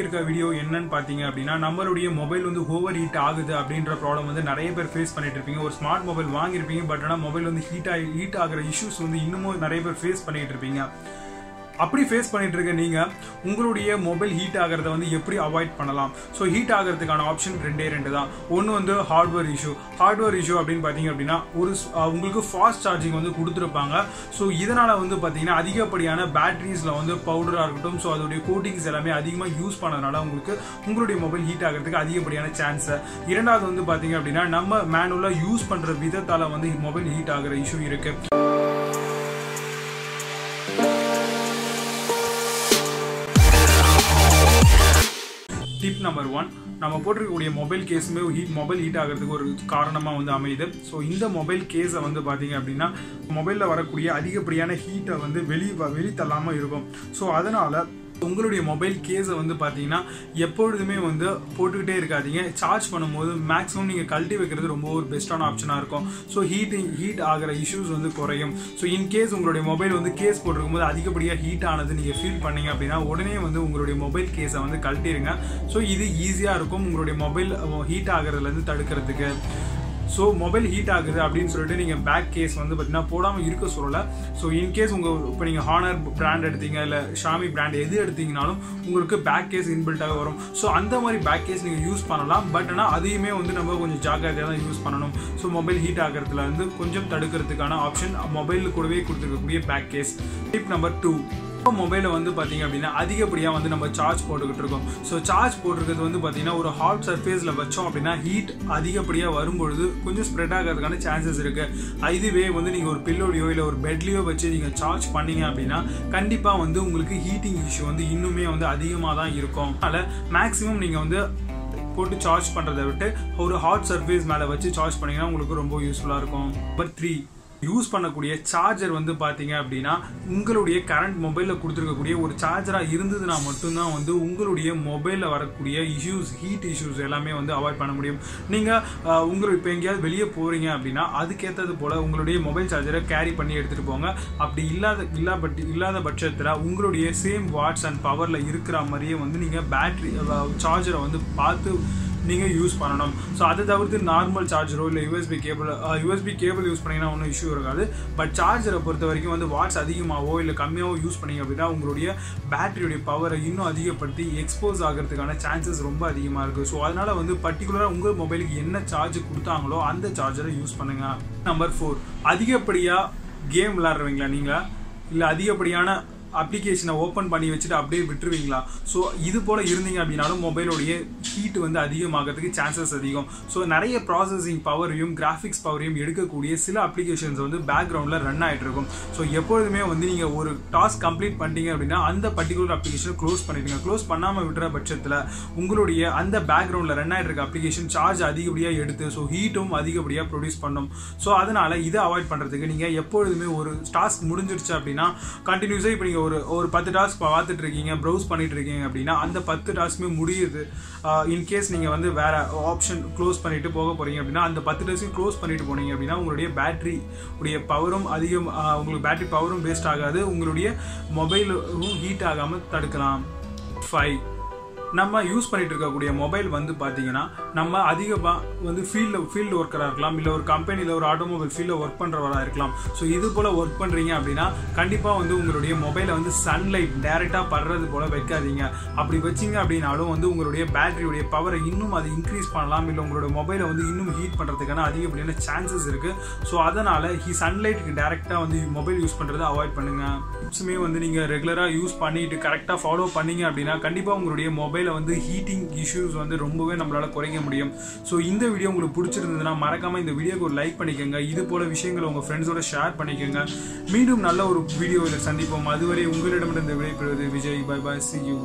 இருக்க வீடியோ என்னன்னு பாத்தீங்க அப்படின்னா நம்மளுடைய மொபைல் வந்து ஓவர் ஹீட் ஆகுது அப்படின்ற ப்ராப்ளம் வந்து நிறைய பேர் ஃபேஸ் பண்ணிட்டு இருப்பீங்க. ஒரு ஸ்மார்ட் மொபைல் வாங்கியிருப்பீங்க, பட் ஆனால் மொபைல் வந்து ஹீட் ஆகிற இஷ்யூஸ் வந்து இன்னமும் நிறைய பேர் ஃபேஸ் பண்ணிட்டு இருப்பீங்க. அப்படி ஃபேஸ் பண்ணிட்டு இருக்க நீங்க உங்களுடைய மொபைல் ஹீட் ஆகிறத வந்து எப்படி அவாய்ட் பண்ணலாம்? ஸோ ஹீட் ஆகிறதுக்கான ஆப்ஷன் ரெண்டு தான். ஒன்று வந்து ஹார்ட்வேர் இஷ்யூ அப்படின்னு பார்த்தீங்க அப்படின்னா உங்களுக்கு ஃபாஸ்ட் சார்ஜிங் வந்து கொடுத்துருப்பாங்க. ஸோ இதனால வந்து பார்த்தீங்கன்னா அதிகப்படியான பேட்டரிஸ்ல வந்து பவுடராக இருக்கட்டும், ஸோ அதோடைய கோட்டிங்ஸ் எல்லாமே அதிகமாக யூஸ் பண்ணதுனால உங்களுடைய மொபைல் ஹீட் ஆகிறதுக்கு அதிகப்படியான சான்ஸ். இரண்டாவது வந்து பார்த்தீங்க அப்படின்னா நம்ம மேனுவலாக யூஸ் பண்ற விதத்தால வந்து மொபைல் ஹீட் ஆகிற இஷ்யூ இருக்கு. டிப் நம்பர் 1, நம்ம போட்டிருக்கக்கூடிய மொபைல் கேஸுமே மொபைல் ஹீட் ஆகிறதுக்கு ஒரு காரணமாக வந்து அமையுது. ஸோ இந்த மொபைல் கேஸை வந்து பார்த்தீங்க அப்படின்னா மொபைலில் வரக்கூடிய அதிகப்படியான ஹீட்டை வந்து வெளித்தள்ளாமல் இருக்கும். ஸோ அதனால உங்களுடைய மொபைல் கேஸை வந்து பார்த்தீங்கன்னா எப்பொழுதுமே வந்து போட்டுக்கிட்டே இருக்காதீங்க. சார்ஜ் பண்ணும்போது மேக்ஸிமம் நீங்கள் கழட்டி வைக்கிறது ரொம்ப ஒரு பெஸ்ட்டான ஆப்ஷனாக இருக்கும். ஸோ ஹீட் ஆகிற இஷ்யூஸ் வந்து குறையும். ஸோ இன்கேஸ் உங்களுடைய மொபைல் வந்து கேஸ் போட்டிருக்கும் போது அதிகப்படியாக ஹீட் ஆனது நீங்கள் ஃபீல் பண்ணீங்க அப்படின்னா உடனே வந்து உங்களுடைய மொபைல் கேஸை வந்து கழட்டிடுங்க. ஸோ இது ஈஸியாக இருக்கும் உங்களுடைய மொபைல் ஹீட் ஆகிறதுலேருந்து தடுக்கிறதுக்கு. ஸோ மொபைல் ஹீட் ஆகுது அப்படின்னு சொல்லிட்டு நீங்கள் பேக் கேஸ் வந்து பார்த்தீங்கன்னா போடாமல் இருக்க சொல்லலை. ஸோ இன்கேஸ் இப்போ நீங்கள் ஹானர் பிராண்ட் எடுத்தீங்க இல்லை ஷாமி பிராண்ட் எது எடுத்தீங்கனாலும் உங்களுக்கு பேக் கேஸ் இன்பில்ட்டாக வரும். ஸோ அந்த மாதிரி பேக் கேஸ் நீங்கள் யூஸ் பண்ணலாம். பட் ஆனால் அதையுமே வந்து நம்ம கொஞ்சம் ஜாக்கிரதையாக தான் யூஸ் பண்ணணும். ஸோ மொபைல் ஹீட் ஆகிறதுல வந்து கொஞ்சம் தடுக்கிறதுக்கான ஆப்ஷன் மொபைல் கூடவே கொடுத்துருக்கக்கூடிய பேக் கேஸ். டிப் நம்பர் 2, மொபைலை வந்து பார்த்தீங்க அப்படின்னா அதிகப்படியாக வந்து நம்ம சார்ஜ் போட்டுக்கிட்டு இருக்கோம். ஸோ சார்ஜ் போட்டுருக்கிறது வந்து பார்த்தீங்கன்னா ஒரு ஹாட் சர்ஃபேஸில் வச்சோம் அப்படின்னா ஹீட் அதிகப்படியாக வரும்பொழுது கொஞ்சம் ஸ்ப்ரெட் ஆகிறதுக்கான சான்சஸ் இருக்குது. இதுவே வந்து நீங்கள் ஒரு பில்லோடையோ இல்லை ஒரு பெட்லேயோ வச்சு நீங்கள் சார்ஜ் பண்ணீங்க அப்படின்னா கண்டிப்பாக வந்து உங்களுக்கு ஹீட்டிங் இஷ்யூ வந்து இன்னுமே வந்து அதிகமாக தான் இருக்கும். அதனால் மேக்ஸிமம் நீங்கள் வந்து போட்டு சார்ஜ் பண்ணுறதை விட்டு ஒரு ஹாட் சர்ஃபேஸ் மேலே வச்சு சார்ஜ் பண்ணிங்கன்னா உங்களுக்கு ரொம்ப யூஸ்ஃபுல்லாக இருக்கும். நம்பர் 3, யூஸ் பண்ணக்கூடிய சார்ஜர் வந்து பார்த்தீங்க அப்படின்னா உங்களுடைய கரண்ட் மொபைலில் கொடுத்துருக்கக்கூடிய ஒரு சார்ஜராக இருந்ததுன்னா மட்டும்தான் வந்து உங்களுடைய மொபைலில் வரக்கூடிய ஹீட் இஷ்யூஸ் எல்லாமே வந்து அவாய்ட் பண்ண முடியும். நீங்கள் இப்போ எங்கேயாவது வெளியே போகிறீங்க அப்படின்னா அதுக்கேற்றது போல் உங்களுடைய மொபைல் சார்ஜரை கேரி பண்ணி எடுத்துகிட்டு போங்க. அப்படி இல்லாத பட்சத்தில் உங்களுடைய சேம் வாட்ஸ் அண்ட் பவரில் இருக்கிற மாதிரியே வந்து நீங்கள் பேட்டரி சார்ஜரை வந்து பார்த்து நீங்கள் யூஸ் பண்ணணும். ஸோ அதை தவிர்த்து நார்மல் சார்ஜரோ இல்லை யூஎஸ்பி கேபிள் யூஸ் பண்ணிங்கன்னா ஒன்றும் இஷ்யூ இருக்காது. பட் சார்ஜரை பொறுத்த வரைக்கும் வந்து வாட்ஸ் அதிகமாகவோ இல்லை கம்மியாகவோ யூஸ் பண்ணிங்க அப்படின்னா உங்களுடைய பேட்டரியுடைய பவரை இன்னும் அதிகப்படுத்தி எக்ஸ்போஸ் ஆகிறதுக்கான சான்சஸ் ரொம்ப அதிகமாக இருக்குது. ஸோ அதனால் வந்து பர்டிகுலராக உங்கள் மொபைலுக்கு என்ன சார்ஜ் கொடுத்தாங்களோ அந்த சார்ஜரை யூஸ் பண்ணுங்கள். நம்பர் 4, அதிகப்படியாக கேம் விளாட்றவங்களா நீங்கள் இல்லை அதிகப்படியான அப்ளிகேஷனை ஓப்பன் பண்ணி வச்சுட்டு அப்படியே விட்டுருவீங்களா? ஸோ இது போல் இருந்தீங்க அப்படின்னாலும் மொபைலோடைய ஹீட் வந்து அதிகமாகிறதுக்கு சான்சஸ் அதிகம். ஸோ நிறைய ப்ராசஸிங் பவரையும் கிராஃபிக்ஸ் பவரையும் எடுக்கக்கூடிய சில அப்ளிகேஷன்ஸ் வந்து பேக்ரவுண்டில் ரன் ஆகிட்டு இருக்கும். ஸோ எப்பொழுதுமே வந்து நீங்கள் ஒரு டாஸ்க் கம்ப்ளீட் பண்ணிட்டீங்க அப்படின்னா அந்த பர்டிகுலர் அப்ளிகேஷனை க்ளோஸ் பண்ணிடுங்க. க்ளோஸ் பண்ணாமல் விட்டுற பட்சத்தில் உங்களுடைய அந்த பேக்ரவுண்டில் ரன் ஆகிட்டு இருக்க அப்ளிகேஷன் சார்ஜ் அதிகப்படியாக எடுத்து ஸோ ஹீட்டும் அதிகப்படியாக ப்ரொடியூஸ் பண்ணும். ஸோ அதனால் இதை அவாய்ட் பண்ணுறதுக்கு நீங்கள் எப்பொழுதுமே ஒரு டாஸ்க் முடிஞ்சிருச்சு அப்படின்னா கண்டினியூஸாக இப்போ நீங்கள் ஒரு 10 டாஸ்க் பார்த்துட்டு இருக்கீங்க, ப்ரௌஸ் பண்ணிட்டு இருக்கீங்க அப்படின்னா அந்த 10 டாஸ்க்குமே முடியுது. இன்கேஸ் நீங்கள் வந்து வேற ஆப்ஷன் க்ளோஸ் பண்ணிட்டு போக போறீங்க அப்படின்னா அந்த 10 டாஸ்க்கு க்ளோஸ் பண்ணிட்டு போனீங்க அப்படின்னா உங்களுடைய பேட்டரி பவரும் உங்களுக்கு பேட்டரி பவரும் வேஸ்ட் ஆகாது, உங்களுடைய மொபைலும் ஹீட் ஆகாமல் தடுக்கலாம். 5, நம்ம யூஸ் பண்ணிட்டு இருக்கக்கூடிய மொபைல் வந்து பார்த்தீங்கன்னா நம்ம அதிகமாக வந்து ஃபீல்டு ஒர்க்கராக இருக்கலாம், இல்லை ஒரு கம்பெனியில் ஒரு ஆட்டோமொபைல் ஃபீல்டில் ஒர்க் பண்ணுறவராக இருக்கலாம். ஸோ இது போல் ஒர்க் பண்ணுறீங்க அப்படின்னா கண்டிப்பாக வந்து உங்களுடைய மொபைலை வந்து சன்லைட் டைரெக்டாக படுறது போல் வைக்காதீங்க. அப்படி வச்சிங்க அப்படின்னாலும் வந்து உங்களுடைய பேட்டரியுடைய பவரை இன்னும் அது இன்க்ரீஸ் பண்ணலாம், இல்லை உங்களோட மொபைலை வந்து இன்னும் ஹீட் பண்ணுறதுக்கான அதிகப்படியான சான்சஸ் இருக்குது. ஸோ அதனால் சன்லைட்டுக்கு டைரெக்டாக வந்து மொபைல் யூஸ் பண்ணுறதை அவாய்ட் பண்ணுங்கள். டிப்ஸுமே வந்து நீங்கள் ரெகுலராக யூஸ் பண்ணிட்டு கரெக்டாக ஃபாலோ பண்ணீங்க அப்படின்னா கண்டிப்பாக உங்களுடைய மொபைலை வந்து ஹீட்டிங் இஷ்யூஸ் வந்து ரொம்பவே நம்மளால குறைக்க முடியும். ஸோ இந்த வீடியோ உங்களுக்கு பிடிச்சிருந்ததுன்னா மறக்காம இந்த வீடியோக்கு ஒரு லைக் பண்ணிக்கோங்க. இது போல விஷயங்களை உங்க ஃப்ரெண்ட்ஸோட ஷேர் பண்ணிக்கோங்க. மீண்டும் நல்ல ஒரு வீடியோவில் சந்திப்போம். அதுவரை உங்களிடமிருந்து விடைபெறுவது Vijay. Bye bye, see you.